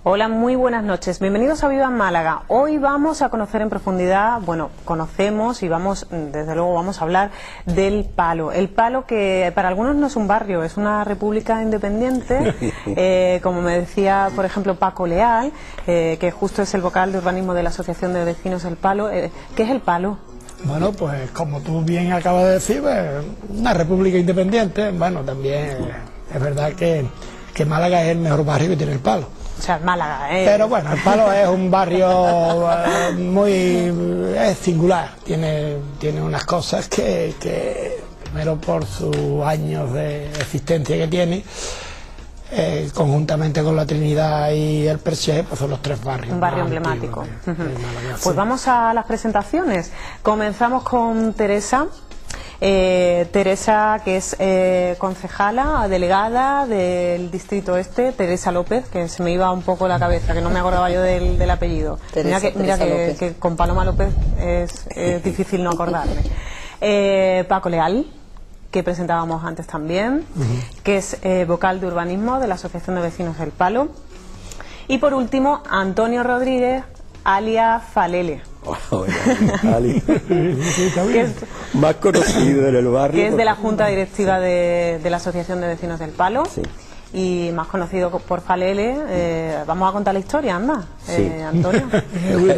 Hola, muy buenas noches. Bienvenidos a Viva en Málaga. Hoy vamos a conocer en profundidad, bueno, conocemos y desde luego vamos a hablar del Palo. El Palo, que para algunos no es un barrio, es una república independiente, como me decía, por ejemplo, Paco Leal, que justo es el vocal de urbanismo de la Asociación de Vecinos del Palo. ¿Qué es el Palo? Bueno, pues como tú bien acabas de decir, pues, una república independiente. Bueno, también es verdad que Málaga es el mejor barrio que tiene el Palo. O sea, Málaga, Pero bueno, el Palo es un barrio es singular, tiene unas cosas que primero por sus años de existencia que tiene, conjuntamente con la Trinidad y el Perche, pues son los tres barrios. Un barrio emblemático. Pues vamos a las presentaciones. Comenzamos con Teresa. Teresa, que es concejala, delegada del Distrito Este, Teresa López, que se me iba un poco la cabeza, que no me acordaba yo del apellido. Mira que con Paloma López es difícil no acordarme. Paco Leal, que presentábamos antes también, que es vocal de urbanismo de la Asociación de Vecinos del Palo. Y por último, Antonio Rodríguez, alias Falele. Que es más conocido en el barrio, que es de la Junta Directiva de la Asociación de Vecinos del Palo, sí. Y más conocido por Falele. Vamos a contar la historia, anda, sí. Antonio.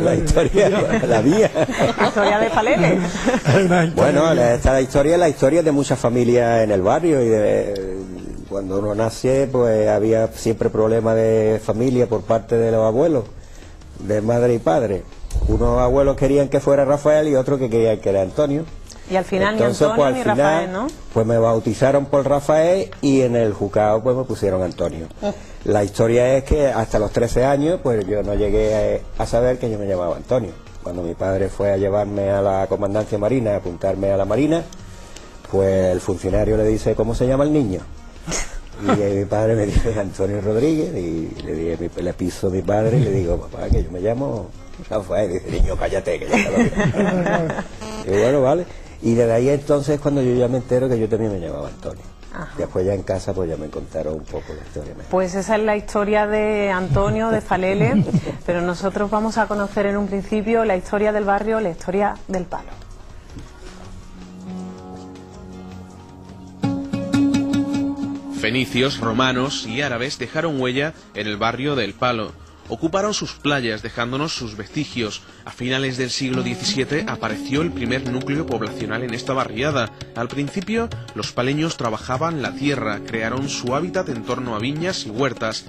La historia, la mía. La historia de Falele. Bueno, esta historia es la historia de muchas familias en el barrio, y cuando uno nace pues había siempre problemas de familia por parte de los abuelos, de madre y padre. Unos abuelos querían que fuera Rafael y otros que querían que era Antonio. Y al final entonces, ni Antonio pues, ni final, Rafael, ¿no? Pues me bautizaron por Rafael y en el juzgado pues me pusieron Antonio. La historia es que hasta los 13 años pues yo no llegué a saber que yo me llamaba Antonio. Cuando mi padre fue a llevarme a la comandancia marina, a apuntarme a la marina, pues el funcionario le dice: ¿cómo se llama el niño? Y mi padre me dice: Antonio Rodríguez. Y le piso a mi padre y le digo: papá, que yo me llamo Rafael. Y dice: niño, cállate, que ya te lo digo. Y bueno, vale. Y desde ahí entonces cuando yo ya me entero que yo también me llamaba Antonio. Ajá. Después ya en casa pues ya me contaron un poco la historia. Pues esa es la historia de Antonio, de Falele, pero nosotros vamos a conocer en un principio la historia del barrio, la historia del Palo. Fenicios, romanos y árabes dejaron huella en el barrio del Palo. Ocuparon sus playas dejándonos sus vestigios. A finales del siglo XVII apareció el primer núcleo poblacional en esta barriada. Al principio, los paleños trabajaban la tierra, crearon su hábitat en torno a viñas y huertas.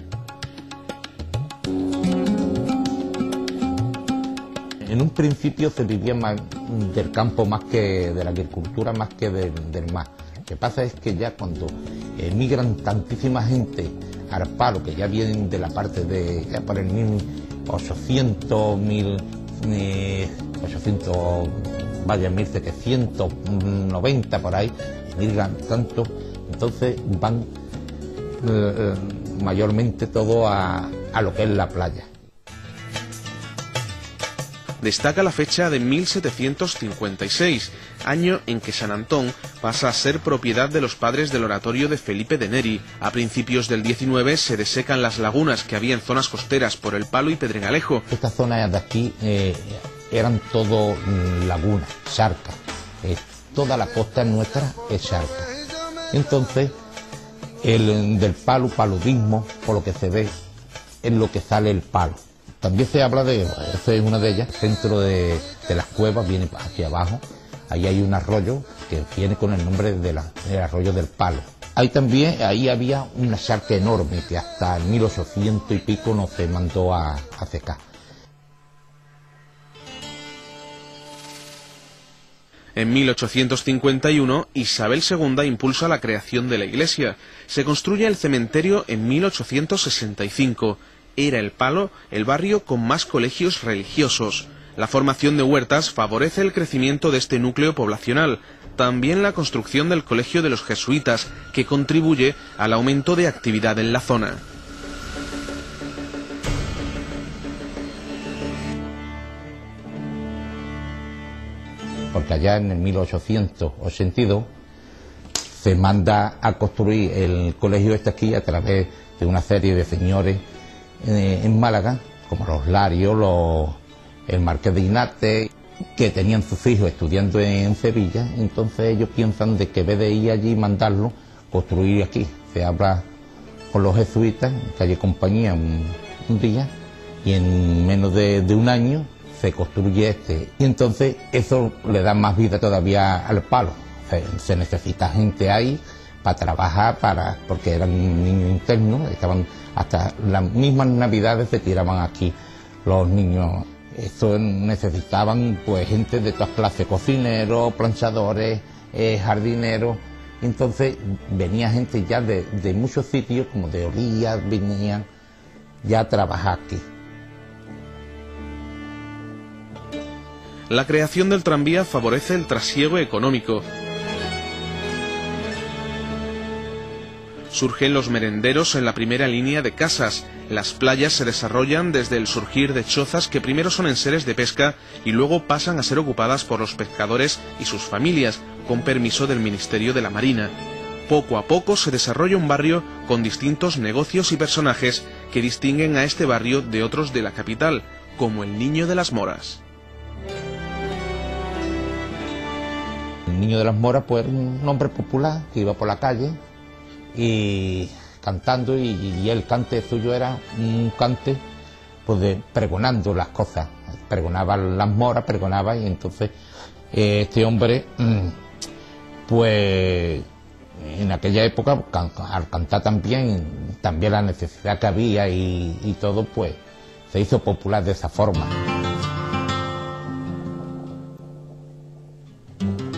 En un principio se vivía más del campo más que de la agricultura, más que del mar. Lo que pasa es que ya cuando emigran tantísima gente al Palo, que ya vienen de la parte de, ya por el 1800, 1790 por ahí, migran tanto, entonces van mayormente todo a lo que es la playa. Destaca la fecha de 1756, año en que San Antón pasa a ser propiedad de los padres del oratorio de Felipe de Neri. A principios del 19 se desecan las lagunas que había en zonas costeras por el Palo y Pedregalejo. Estas zonas de aquí eran todo lagunas, charcas. Toda la costa nuestra es charca. Entonces, del Palo, paludismo, por lo que se ve, es lo que sale el Palo. También se habla de, esta es una de ellas, dentro de las cuevas, viene hacia abajo, ahí hay un arroyo que viene con el nombre del arroyo del Palo. Ahí había una charca enorme que hasta el 1800 y pico no se mandó a secar. En 1851, Isabel II impulsa la creación de la iglesia. Se construye el cementerio en 1865. Era el Palo el barrio con más colegios religiosos. La formación de huertas favorece el crecimiento de este núcleo poblacional. También la construcción del colegio de los jesuitas, que contribuye al aumento de actividad en la zona. Porque allá en el 1882 se manda a construir el colegio este aquí a través de una serie de señores en Málaga, como los Larios, el Marqués de Inate, que tenían sus hijos estudiando en Sevilla. Entonces ellos piensan de que en vez de ir allí y mandarlo, construir aquí. Se habla con los jesuitas, en calle Compañía, un día, y en menos de un año se construye este. Y entonces eso le da más vida todavía al palo. Se necesita gente ahí para trabajar, porque eran niños internos, estaban hasta las mismas navidades se tiraban aquí los niños. Esto necesitaban pues gente de todas clases, cocineros, planchadores, jardineros. Entonces venía gente ya de muchos sitios, como de Orillas, venían ya a trabajar aquí. La creación del tranvía favorece el trasiego económico. Surgen los merenderos en la primera línea de casas. Las playas se desarrollan desde el surgir de chozas que primero son enseres de pesca y luego pasan a ser ocupadas por los pescadores y sus familias, con permiso del Ministerio de la Marina. Poco a poco se desarrolla un barrio con distintos negocios y personajes que distinguen a este barrio de otros de la capital, como el Niño de las Moras. El Niño de las Moras pues era un hombre popular que iba por la calle y cantando, y el cante suyo era un cante pues pregonando las cosas, pregonaba las moras, pregonaba, y entonces este hombre pues en aquella época al cantar también la necesidad que había y todo, pues se hizo popular de esa forma.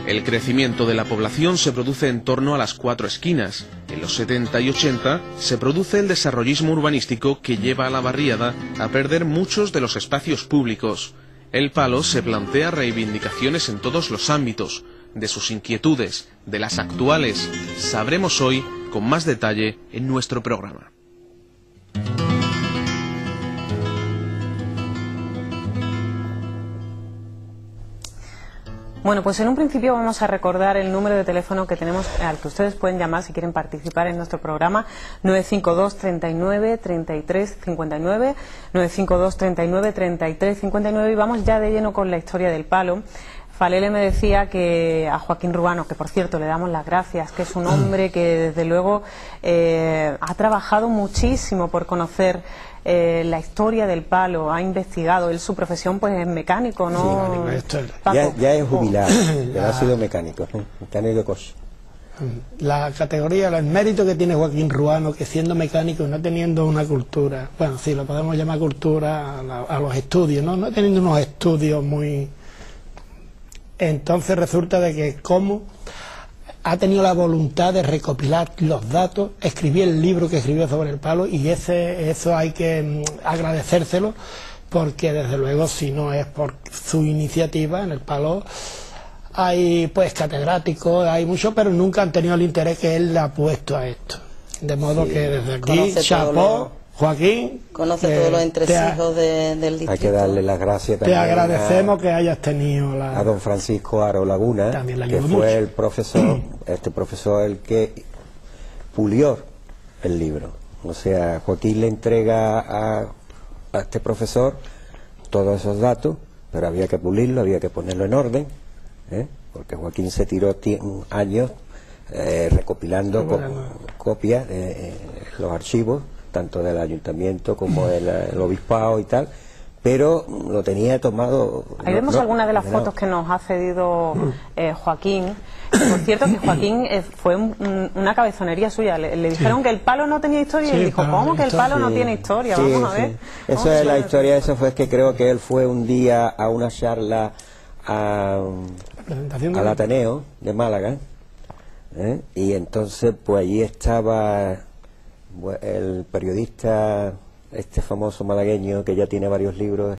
El crecimiento de la población se produce en torno a las 4 esquinas. En los 70 y 80 se produce el desarrollismo urbanístico que lleva a la barriada a perder muchos de los espacios públicos. El Palo se plantea reivindicaciones en todos los ámbitos. De sus inquietudes, de las actuales, sabremos hoy con más detalle en nuestro programa. Bueno, pues en un principio vamos a recordar el número de teléfono que tenemos, al que ustedes pueden llamar si quieren participar en nuestro programa: 952 39 33 59, 952 39 33 59, y vamos ya de lleno con la historia del Palo. Falele me decía que a Joaquín Ruano, que por cierto le damos las gracias, que es un hombre que desde luego ha trabajado muchísimo por conocer la historia del Palo, ha investigado. Él, su profesión pues es mecánico, ¿no? Sí, ya es jubilado, pero ha sido mecánico de coche. La categoría, el mérito que tiene Joaquín Ruano, que siendo mecánico y no teniendo una cultura, bueno, sí, lo podemos llamar cultura a los estudios, no teniendo unos estudios muy... Entonces resulta de que como ha tenido la voluntad de recopilar los datos, escribí el libro que escribió sobre el Palo, y eso hay que agradecérselo, porque desde luego si no es por su iniciativa en el Palo hay pues catedráticos, hay mucho, pero nunca han tenido el interés que él le ha puesto a esto. De modo que desde aquí, chapó, Joaquín, conoce todos los entresijos del distrito. Hay que darle las gracias también. Te agradecemos que hayas tenido a don Francisco Aro Laguna, que fue el profesor, este profesor el que pulió el libro. O sea, Joaquín le entrega a este profesor todos esos datos, pero había que pulirlo, había que ponerlo en orden, porque Joaquín se tiró años recopilando copias de los archivos, tanto del ayuntamiento como del obispado y tal, pero lo tenía tomado. Ahí vemos algunas de las fotos que nos ha cedido Joaquín. Por cierto, que Joaquín fue una cabezonería suya. Le dijeron que el Palo no tenía historia, y él dijo, ¿cómo que el Palo no tiene historia? Sí, vamos a ver. Eso es la historia. Eso fue que creo que él fue un día a una charla al Ateneo de Málaga, y entonces pues allí estaba el periodista, este famoso malagueño que ya tiene varios libros,